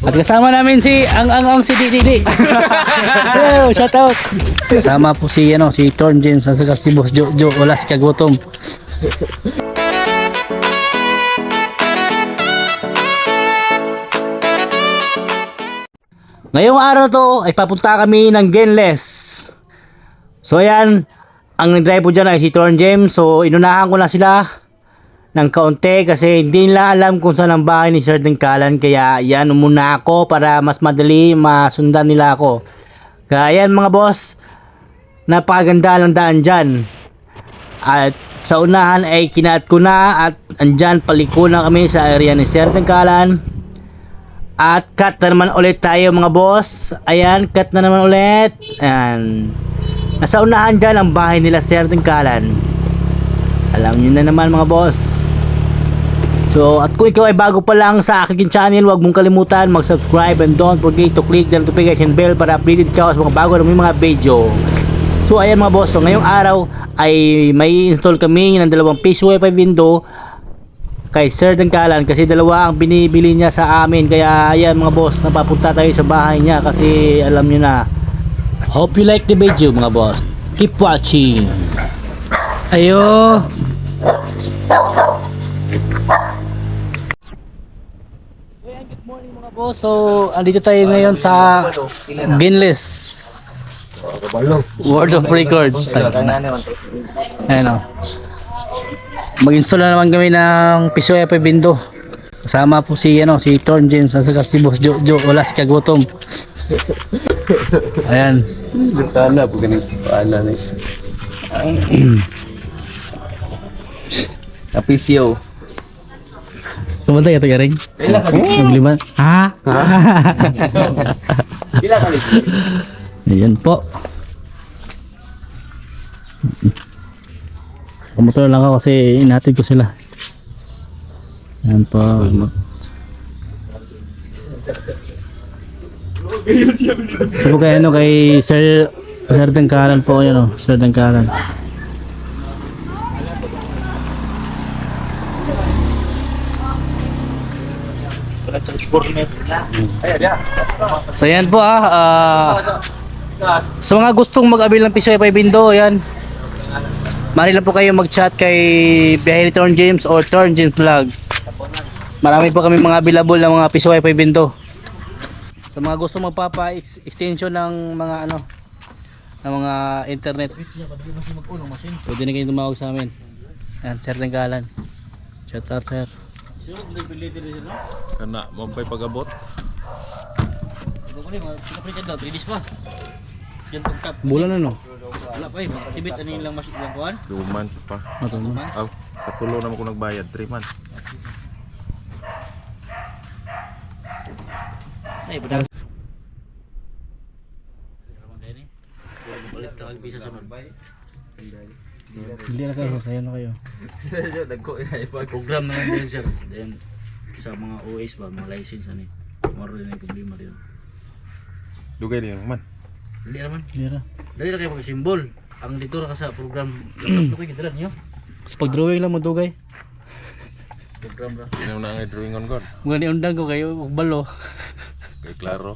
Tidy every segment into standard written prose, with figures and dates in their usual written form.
At kasama namin si si Didi. Hello, shout out. Kasama po si si Torn James at saka si Boss Jojo, wala si Kagutom. Ngayong araw to ay papunta kami ng Genles. So ayan, ang nag-drive po dyan ay si Torn James. So inunahan ko na sila ng kaunti kasi hindi nila alam kung saan ang bahay ni Sir Dengkalan. Kaya yan, muna ako para mas madali masundan nila ako. Kaya yan mga boss, napakaganda ng daan dyan. At sa unahan ay kinaat ko na at andyan paliko na kami sa area ni Sir Dengkalan. At cut na naman ulit tayo mga boss. Ayan, cut na naman ulit. Ayan. Nasa unahan dyan ang bahay nila Sir Dengkalan. Alam nyo na naman mga boss. So at kung ikaw ay bago pa lang sa aking channel, huwag mong kalimutan mag-subscribe and don't forget to click the notification bell para updated ka sa mga bago na mga video. So ayan mga boss, so ngayong araw ay may install kami ng 2 piso Wi-Fi window kay Sir Dengkalan kasi 2 ang binibili niya sa amin. Kaya ayan mga boss, napapunta tayo sa bahay niya kasi alam nyo na. Hope you like the video mga boss. Keep watching. Ayo. Good morning mga boss. So, andito tayo ngayon sa Genles World of Records. Ayan o. Mag-install na naman kami ng piso Wi-Fi window. Kasama po si si Torn James at saka si Boss Jojo, wala si Kagutom. Ayan. Bintana po ganito paala nis. Apisyo. Kumanta ya taga ring? Lima. Ha? Ilan kali? Ayan po. Kumotor lang ako kasi inatid ko sila. Ayan po. So kay kay Sir Dengkalan po yan Sir Dengkalan. So yan po sa mga gustong mag-avail ng piso Wi-Fi window, yan. Mari lang po kayo mag-chat kay Biyahe ni Torn James or Torn James Vlog. Marami po kami mga available ng mga piso Wi-Fi window. Sa mga gusto magpapa-extension ng mga ng mga internet, pwede na kayo tumawag sa amin. Yan, Sir Dengkalan. Shout out sir. Kana mampay pagabot. Bulan na Wala pa tibit ano lang mas lang kuan? 2 months pa. Matulog. Katulo naman ko nagbayad 3 months. Ay, benar. Balik tawag bisa sa bay. Hindi na kayo, sayo na kayo. Program na lang din sir. Then sa mga OS ba, mga license ani. Maro din ang problema rin. Dugay din man. Dili naman. Hindi na. Dali na kayo mag-symbol. Ang dito ra ka sa program. Ano kayo gidaran niyo? Sa pag-drawing lang mo dugay. Program ra. Sino na nga drawing on god? Mga niundang ko kayo, balo. Kay klaro.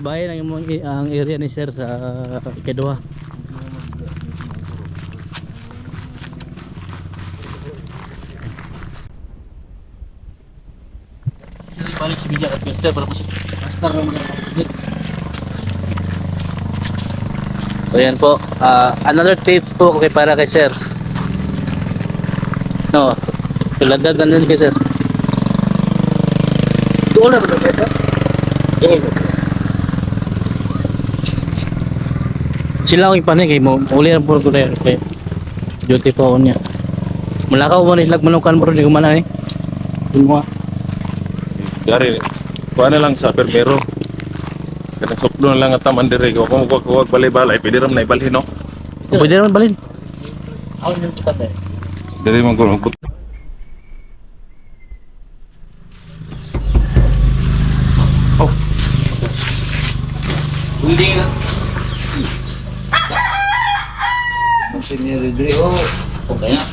Bayan ang area ni Sir sa Ikaduha. Balik si Bijak at Mister para masuk. Master naman ang So yan po, another tips po para kay Sir. No, tulad na din kay Sir. Doon na ba ito? Sila ko ipanig kay mo, uli ang puro ko na kay duty po niya. Malakaw mo ni lag manukan mo rin kumana ni. Mo. Gari. Kuha na lang sa permero. Kada soplo na lang at taman dire. Wag balay-balay. Pwede ram na ibalhin no. Pwede naman balin. Ako yung kita ba? Dire man ko. Building na. Sini dire oh. Okay na.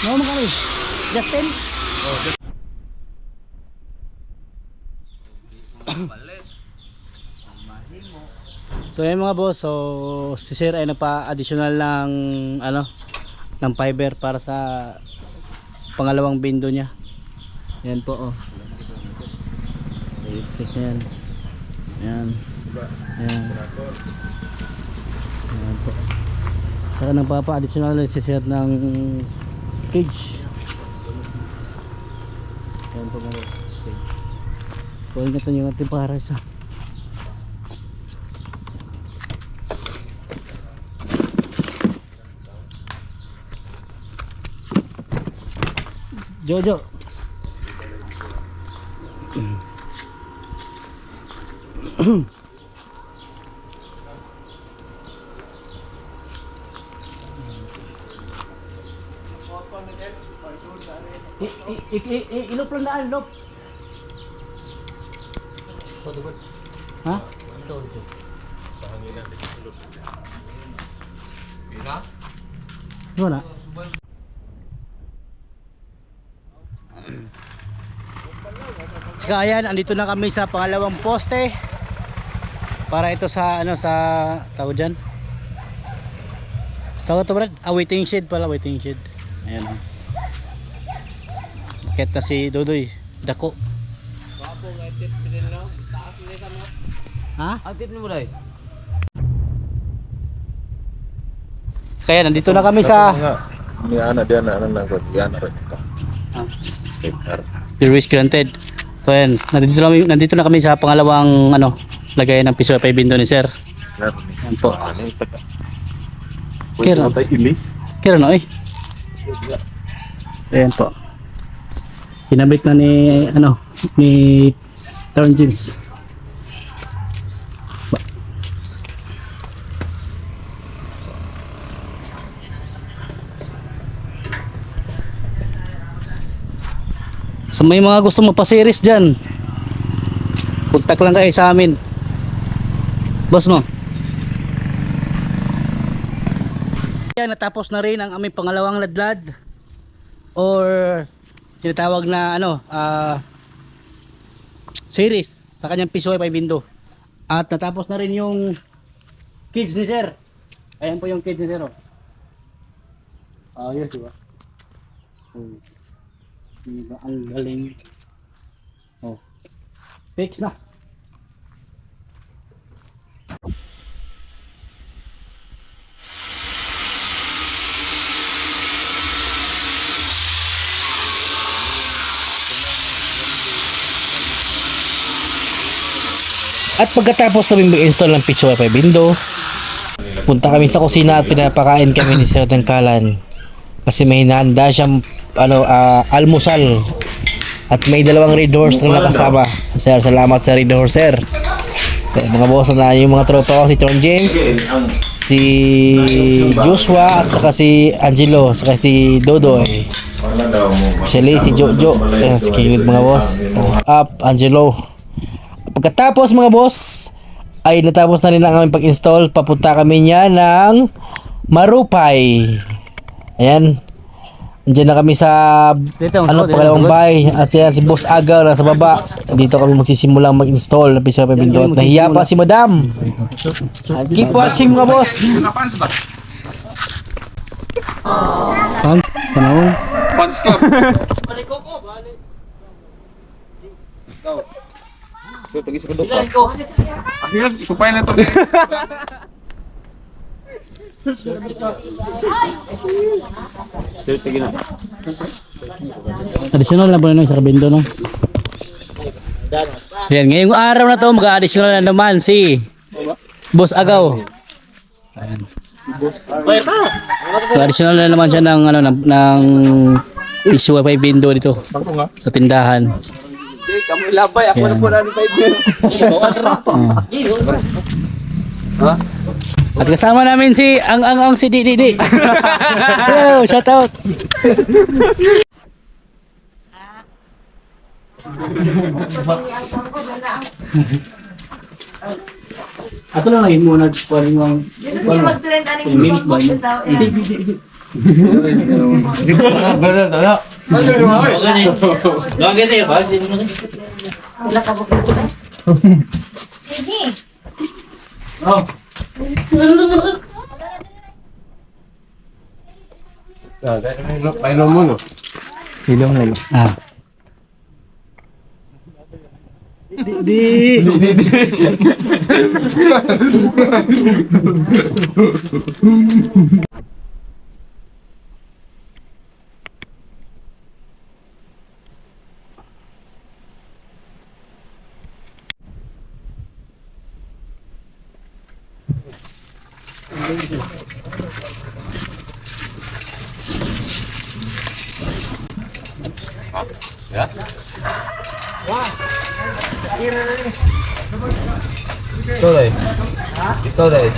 No, makali. Justin? So yun mga boss, so si Sir ay nagpa-additional ng ano, ng fiber para sa pangalawang bindo niya. Yan po oh. Electric yan. Yan. Yan. Yan po. Saka nagpapa-additional si Sir ng cage. Yan po mga boss. Cage. So ingatan yung ating para sa Jojo. Ilop lang daan, ilop. Ha? Ano na? Tsaka ayan, andito na kami sa pangalawang poste para ito sa ano, sa tawag dyan, tawag ito Brad? Waiting shed pala, waiting shed. Ayan o, bakit na si Dodoy dako. Ha? Aktif ni mo dai. Kaya nandito na kami sa Ni ana dia na nang ko diyan rin ito. your wish granted. So ayan, nandito na kami sa pangalawang ano, lagay ng piso pa bindo ni Sir. Yan po. Kira tayo ilis. Kira no eh. Ayan po. Kinabit na ni ano, ni Turn James. Sa may mga gusto magpa-series dyan, kontak lang kayo sa amin, boss no. Yan, natapos na rin ang aming pangalawang ladlad or tinatawag na ano, series sa kanyang piso ay bindo. At natapos na rin yung kids ni Sir. Ayan po yung kids ni Sir oh. Ayos diba? Diba ang galing. Oh. Fix na. At pagkatapos namin mag-install ng pitch wifi window, punta kami sa kusina at pinapakain kami ni Sir Tangkalan. Kasi may hinahanda siyang ano, almusal. At may dalawang red horse na nakasama. Sir, salamat sa red horse, Sir. Kaya mga boss na yung mga tropa ko, si Torn James, si Joshua, at saka si Angelo, at saka si Dodoy. Actually, si Jojo. Skillet mga boss. Thumbs up, Angelo. Pagkatapos mga boss, ay natapos na rin ang aming pag-install. Papunta kami niya ng Marupay. Ayan. Diyan na kami sa ano, pangalawang bahay. At yan si Boss Agaw na sa baba. Dito kami magsisimulang mag-install ng piso pa bindo. At nahiya pa si Madam. And keep watching mga boss. Pants? Ano? Pants club. Pagi sa kadok ka. Ilan ko? Sige, supay na to. Sige na. Additional na po na sa kabendo, no? Ayan, ngayong araw na to, mag-additional na naman si Boss Agaw. Ayan. Additional na naman siya ng, ano, ng issue wifi window dito sa tindahan. Kamu ilabay, ako na po na ng 5 At kasama namin si ang si Didi. Hello, shout out. Ato lang lagi muna paling ang Mag-trend ani yung minute ba? Hindi. Lagi tayo ba? Wala ka bukod. Sige. Oh, Painom mo no? ilong lagi. Ah. Di. Ito dahil. Ito dahil.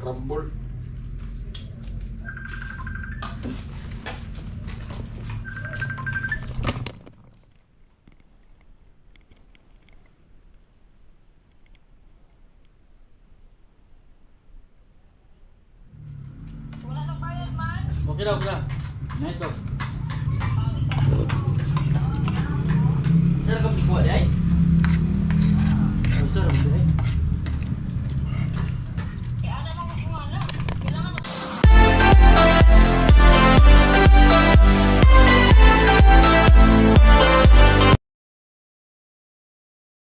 Rambol. Okay daw, bra. Neto. Saan ka pikuha, di ay?